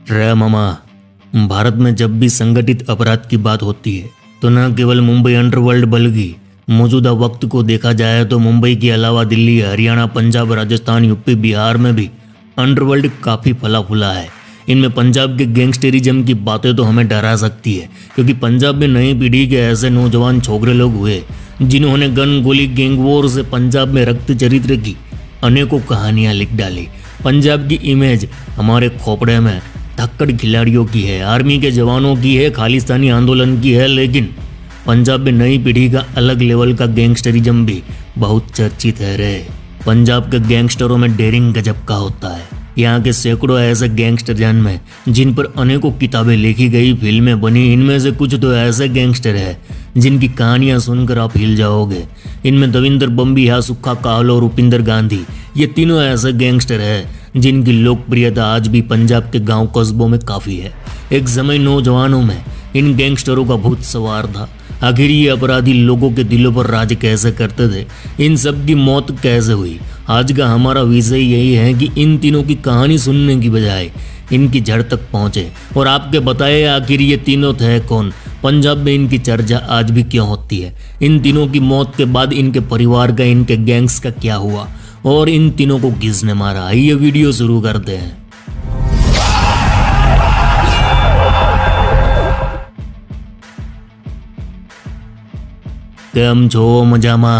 रे मामा, भारत में जब भी संगठित अपराध की बात होती है तो न केवल मुंबई अंडरवर्ल्ड बल्कि मौजूदा वक्त को देखा जाए तो मुंबई के अलावा दिल्ली, हरियाणा, पंजाब, राजस्थान, यूपी, बिहार में भी अंडरवर्ल्ड काफ़ी फला फूला है। इनमें पंजाब के गैंगस्टरिज्म की बातें तो हमें डरा सकती है, क्योंकि पंजाब में नई पीढ़ी के ऐसे नौजवान छोकरे लोग हुए जिन्होंने गन गोली गैंग वॉर से पंजाब में रक्त चरित्र की अनेकों कहानियां लिख डाली। पंजाब की इमेज हमारे खोपड़े में धक्कड़ खिलाड़ियों की है, आर्मी के जवानों की है, खालिस्तानी आंदोलन की है, लेकिन पंजाब में नई पीढ़ी का अलग लेवल का गैंगस्टरिज्म भी बहुत चर्चित है रे। पंजाब के गैंगस्टरों में डेयरिंग गजब का होता है। यहाँ के सैकड़ों ऐसे गैंगस्टर जन में जिन पर अनेकों किताबें लिखी गई, फिल्में बनी, इनमें से कुछ तो ऐसे गैंगस्टर हैं जिनकी कहानियां सुनकर आप हिल जाओगे। इनमें दविंदर बम्बिहा, सुक्खा काहलो और उपिंदर गांधी, ये तीनों ऐसे गैंगस्टर हैं जिनकी लोकप्रियता आज भी पंजाब के गांव कस्बों में काफ़ी है। एक समय नौजवानों में इन गैंगस्टरों का भूत सवार था। आखिर ये अपराधी लोगों के दिलों पर राज कैसे करते थे, इन सब की मौत कैसे हुई। आज का हमारा विषय यही है कि इन तीनों की कहानी सुनने की बजाय इनकी जड़ तक पहुंचे और आपके बताए आखिर ये तीनों थे कौन, पंजाब में इनकी चर्चा आज भी क्यों होती है, इन तीनों की मौत के बाद इनके परिवार का, इनके गैंग्स का क्या हुआ और इन तीनों को किसने मारा। ये वीडियो शुरू करते हैं। केम छो मजामा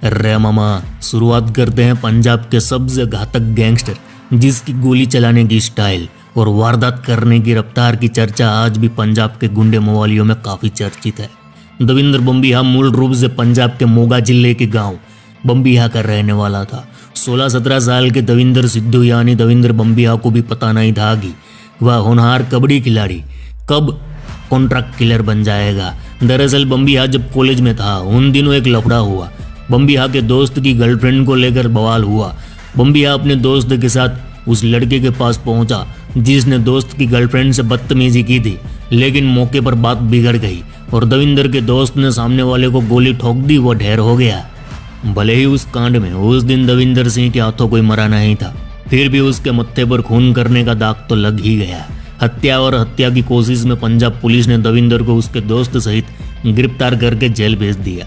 रे मामा। शुरुआत करते हैं पंजाब के सबसे घातक गैंगस्टर जिसकी गोली चलाने की स्टाइल और वारदात करने की रफ्तार की चर्चा आज भी पंजाब के गुंडे मवालियों में काफ़ी चर्चित है। दविंदर बम्बिहा मूल रूप से पंजाब के मोगा जिले के गांव बम्बिहा का रहने वाला था। 16-17 साल के दविंदर सिद्धू यानी दविंदर बम्बिहा को भी पता नहीं था कि वह होनहार कबड्डी खिलाड़ी कब कॉन्ट्रैक्ट किलर बन जाएगा। दरअसल बम्बिहा जब कॉलेज में था उन दिनों एक लफड़ा हुआ। बम्बिहा के दोस्त की गर्लफ्रेंड को लेकर बवाल हुआ। बम्बिहा अपने दोस्त के साथ उस लड़के के पास पहुंचा जिसने दोस्त की गर्लफ्रेंड से बदतमीजी की थी, लेकिन मौके पर बात बिगड़ गई और दविंदर के दोस्त ने सामने वाले को गोली ठोक दी। वो ढेर हो गया। भले ही उस कांड में उस दिन दविंदर सिंह के हाथों कोई मरा नहीं था, फिर भी उसके मत्थे पर खून करने का दाग तो लग ही गया। हत्या और हत्या की कोशिश में पंजाब पुलिस ने दविंदर को उसके दोस्त सहित गिरफ्तार करके जेल भेज दिया।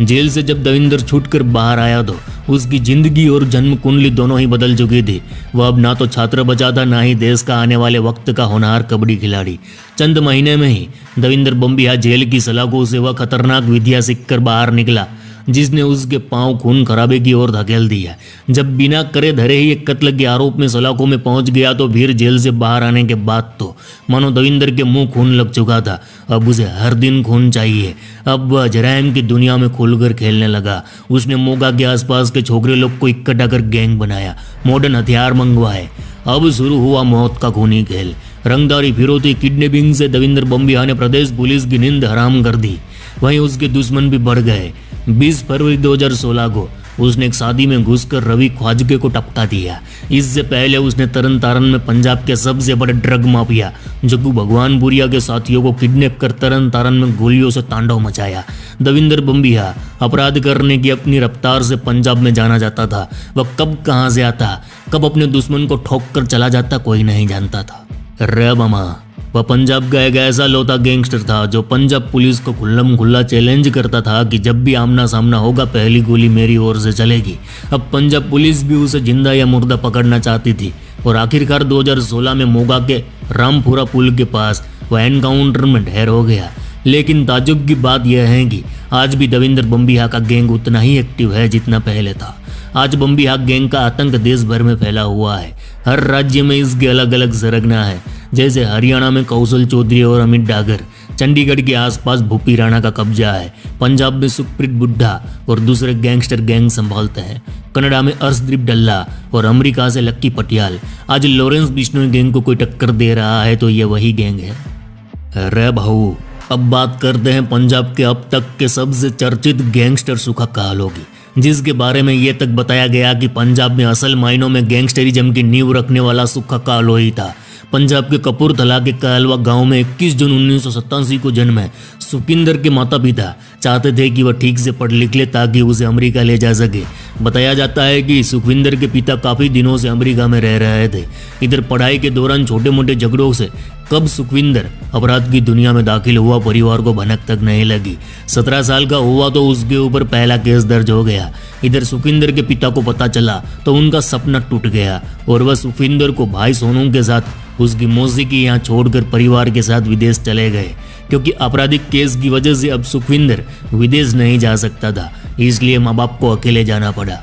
जेल से जब दविंदर छूटकर बाहर आया तो उसकी जिंदगी और जन्म कुंडली दोनों ही बदल चुकी थी। वह अब ना तो छात्र बचा था, ना ही देश का आने वाले वक्त का होनहार कबड्डी खिलाड़ी। चंद महीने में ही दविंदर बम्बिहा जेल की सलाखों से वह खतरनाक विद्या सीखकर बाहर निकला जिसने उसके पांव खून खराबे की ओर धकेल दिया। जब बिना करे धरे ही एक कत्ल के आरोप में सलाखों में पहुंच गया तो फिर जेल से बाहर आने के बाद तो मानो दविंदर के मुंह खून लग चुका था। अब उसे हर दिन खून चाहिए। अब वह जराइम की दुनिया में खुलकर खेलने लगा। उसने मोगा के आसपास के छोकरे लोग को इकट्ठा कर गैंग बनाया, मॉडर्न हथियार मंगवाए। अब शुरू हुआ मौत का खूनी खेल। रंगदारी, फिरौती, किडनैपिंग से दविंदर बम्बिहा ने प्रदेश पुलिस की नींद हराम कर दी। वहीं उसके दुश्मन भी बढ़ गए। 20 फरवरी 2016 को उसने एक शादी में घुसकर रवि ख्वाजगे को टपका दिया। इससे पहले उसने तरन तारन में पंजाब के सबसे बड़े ड्रग माफिया जग्गू भगवानपुरिया के साथियों को किडनैप कर तरन तारन में गोलियों से तांडव मचाया। दविंदर बम्बिहा अपराध करने की अपनी रफ्तार से पंजाब में जाना जाता था। वह कब कहाँ से आता, कब अपने दुश्मन को ठोक कर चला जाता, कोई नहीं जानता था। रे मामा, वह पंजाब का एक ऐसा लौता गैंगस्टर था जो पंजाब पुलिस को खुल्लम खुल्ला चैलेंज करता था कि जब भी आमना सामना होगा पहली गोली मेरी ओर से चलेगी। अब पंजाब पुलिस भी उसे जिंदा या मुर्दा पकड़ना चाहती थी और आखिरकार 2016 में मोगा के रामपुरा पुल के पास वह एनकाउंटर में ढेर हो गया। लेकिन ताज्जुब की बात यह है कि आज भी दविंदर बम्बिहा का गैंग उतना ही एक्टिव है जितना पहले था। आज बम्बिहा गैंग का आतंक देश भर में फैला हुआ है। हर राज्य में इसके अलग अलग सरगना है। जैसे हरियाणा में कौशल चौधरी और अमित डागर, चंडीगढ़ के आसपास भूपी राणा का कब्जा है, पंजाब में सुखप्रीत बुड्ढा और दूसरे गैंगस्टर गैंग संभालते हैं, कनाडा में अर्शदीप डल्ला और अमेरिका से लक्की पटियाल। आज लॉरेंस बिश्नोई गैंग को कोई टक्कर दे रहा है तो ये वही गैंग है। रे भाऊ, अब बात करते हैं पंजाब के अब तक के सबसे चर्चित गैंगस्टर सुक्खा काहलो की, जिसके बारे में ये तक बताया गया कि पंजाब में असल मायनों में गैंगस्टरिज्म की नींव रखने वाला सुक्खा काहलो ही था। पंजाब के कपूरथला के कहलवा गांव में 21 जून 1987 को जन्म है। सुखविंदर के माता पिता चाहते थे कि वह ठीक से पढ़ लिख ले ताकि उसे अमेरिका ले जा सके। बताया जाता है कि सुखविंदर के पिता काफ़ी दिनों से अमेरिका में रह रहे थे। इधर पढ़ाई के दौरान छोटे मोटे झगड़ों से कब सुखविंदर अपराध की दुनिया में दाखिल हुआ, परिवार को भनक तक नहीं लगी। 17 साल का हुआ तो उसके ऊपर पहला केस दर्ज हो गया। इधर सुखविंदर के पिता को पता चला तो उनका सपना टूट गया और वह सुखविंदर को भाई सोनू के साथ उसकी मौसी की यहाँ छोड़कर परिवार के साथ विदेश चले गए। क्योंकि आपराधिक केस की वजह से अब सुखविंदर विदेश नहीं जा सकता था, इसलिए माँ बाप को अकेले जाना पड़ा।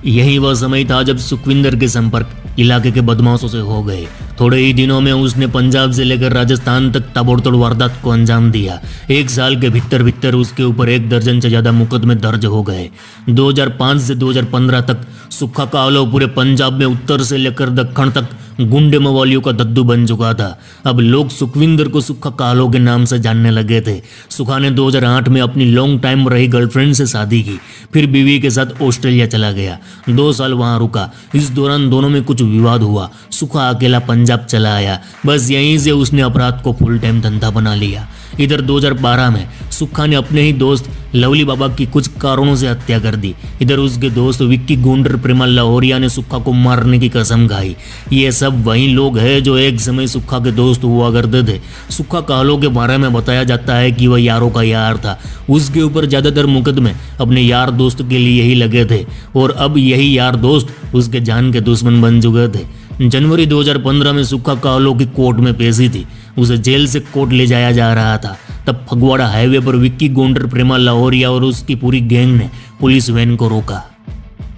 यही वह समय था जब सुखविंदर के संपर्क इलाके के बदमाशों से हो गए। थोड़े ही दिनों में उसने पंजाब से लेकर राजस्थान तक ताबड़तोड़ वारदात को अंजाम दिया। 1 साल के भीतर उसके ऊपर 1 दर्जन से ज्यादा मुकदमे दर्ज हो गए। 2005 से 2015 तक सुक्खा काहलो पूरे पंजाब में उत्तर से लेकर दक्षिण तक गुंडे मवालियों का दद्दू बन चुका था। अब लोग सुखविंदर को सुक्खा काहलो के नाम से जानने लगे थे। सुक्खा ने 2008 में अपनी लॉन्ग टाइम रही गर्लफ्रेंड से शादी की, फिर बीवी के साथ ऑस्ट्रेलिया चला गया। 2 साल वहां रुका। इस दौरान दोनों में कुछ विवाद हुआ। सुक्खा अकेला पंजाब चला आया। बस यहीं से उसने अपराध को फुल टाइम धंधा बना लिया। इधर 2012 में सुक्खा ने अपने ही दोस्त लवली बाबा की कुछ कारणों से हत्या कर दी। इधर उसके दोस्त विक्की गुंडर प्रेमा लाहौरिया ने सुक्खा को मारने की कसम खाई। ये सब वही लोग हैं जो एक समय सुक्खा के दोस्त हुआ करते थे। सुक्खा काहलो के बारे में बताया जाता है कि वह यारों का यार था। उसके ऊपर ज्यादातर मुकदमे अपने यार दोस्त के लिए ही लगे थे और अब यही यार दोस्त उसके जान के दुश्मन बन चुके थे। जनवरी 2015 में सुक्खा काहलो की कोर्ट में पेशी थी। उसे जेल से कोर्ट ले जाया जा रहा था। तब फगवाड़ा हाईवे पर विक्की गोंडर प्रेमा लाहौरिया और उसकी पूरी गैंग ने पुलिस वैन को रोका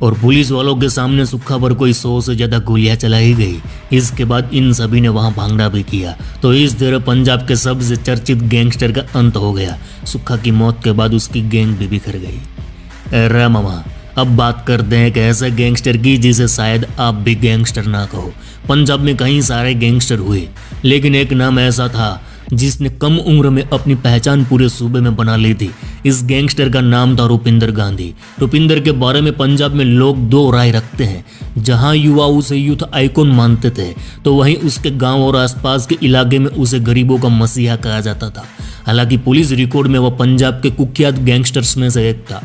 और पुलिस वालों के सामने सुक्खा पर कोई 100 से ज्यादा गोलियां चलाई गई। इसके बाद इन सभी ने वहां भांगड़ा भी किया। तो इस तरह पंजाब के सबसे चर्चित गैंगस्टर का अंत हो गया। सुक्खा की मौत के बाद उसकी गैंग भी बिखर गई। अरे मामा, अब बात करते हैं एक ऐसे गैंगस्टर की जिसे शायद आप भी गैंगस्टर ना कहो। पंजाब में कई सारे गैंगस्टर हुए, लेकिन एक नाम ऐसा था जिसने कम उम्र में अपनी पहचान पूरे सूबे में बना ली थी। इस गैंगस्टर का नाम था रुपिंदर गांधी। रुपिंदर के बारे में पंजाब में लोग 2 राय रखते हैं। जहां युवा उसे यूथ आइकॉन मानते थे, तो वहीं उसके गांव और आसपास के इलाके में उसे गरीबों का मसीहा कहा जाता था। हालांकि पुलिस रिकॉर्ड में वह पंजाब के कुख्यात गैंगस्टर्स में से एक था।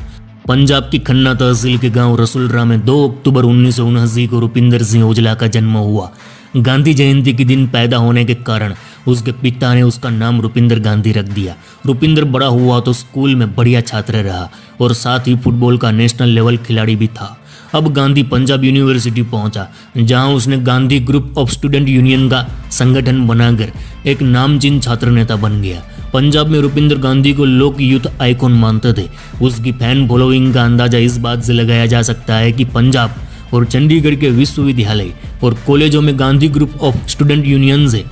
पंजाब की खन्ना तहसील के गांव रसूलरा में 2 अक्टूबर 1979 को रुपिंदर सिंह ओजला का जन्म हुआ। गांधी जयंती के दिन पैदा होने के कारण उसके पिता ने उसका नाम रुपिंदर गांधी रख दिया। रुपिंदर बड़ा हुआ तो स्कूल में बढ़िया छात्र रहा और साथ ही फुटबॉल का नेशनल लेवल खिलाड़ी भी था। अब गांधी पंजाब यूनिवर्सिटी पहुंचा, जहां उसने Gandhi group of student union का संगठन बनाकर एक नामचीन छात्र नेता बन गया। पंजाब में रुपिंदर गांधी को लोग यूथ आइकॉन मानते थे। उसकी फैन फॉलोइंग का अंदाजा इस बात से लगाया जा सकता है कि पंजाब और चंडीगढ़ के विश्वविद्यालय और कॉलेजों में Gandhi group of student union से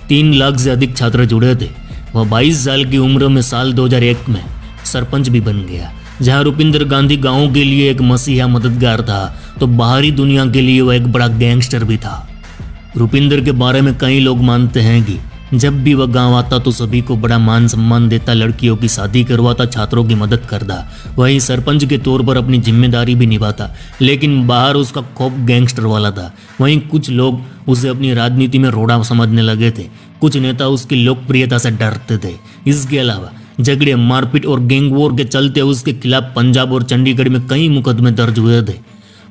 3 लाख से अधिक छात्र जुड़े थे। वह 22 साल की उम्र में साल 2001 में सरपंच भी बन गया। जहां रुपिंदर गांधी गांवों के लिए एक मसीहा मददगार था, तो बाहरी दुनिया के लिए वह एक बड़ा गैंगस्टर भी था। रुपिंदर के बारे में कई लोग मानते हैं कि जब भी वह गांव आता तो सभी को बड़ा मान सम्मान देता, लड़कियों की शादी करवाता, छात्रों की मदद करता। वहीं सरपंच के तौर पर अपनी जिम्मेदारी भी निभाता, लेकिन बाहर उसका खौफ गैंगस्टर वाला था। वहीं कुछ लोग उसे अपनी राजनीति में रोड़ा समझने लगे थे। कुछ नेता उसकी लोकप्रियता से डरते थे। इसके अलावा झगड़े, मारपीट और गैंग वॉर के चलते उसके खिलाफ पंजाब और चंडीगढ़ में कई मुकदमे दर्ज हुए थे।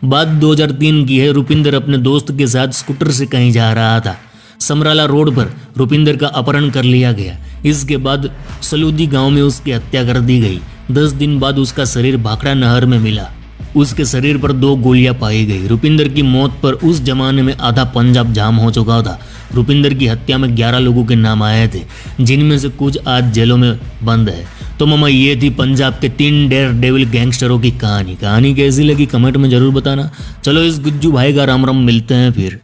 बात 2003 की है। रुपिंदर अपने दोस्त के साथ स्कूटर से कहीं जा रहा था। समराला रोड पर रुपिंदर का अपहरण कर लिया गया। इसके बाद सलूदी गांव में उसकी हत्या कर दी गई। 10 दिन बाद उसका शरीर भाखड़ा नहर में मिला। उसके शरीर पर 2 गोलियां पाई गई। रुपिंदर की मौत पर उस जमाने में आधा पंजाब जाम हो चुका था। रुपिंदर की हत्या में 11 लोगों के नाम आए थे, जिनमें से कुछ आज जेलों में बंद है। तो मामा, ये थी पंजाब के 3 डेयर डेविल गैंगस्टरों की कहानी। कैसी लगी कमेंट में जरूर बताना। चलो इस गुज्जू भाई का राम राम, मिलते हैं फिर।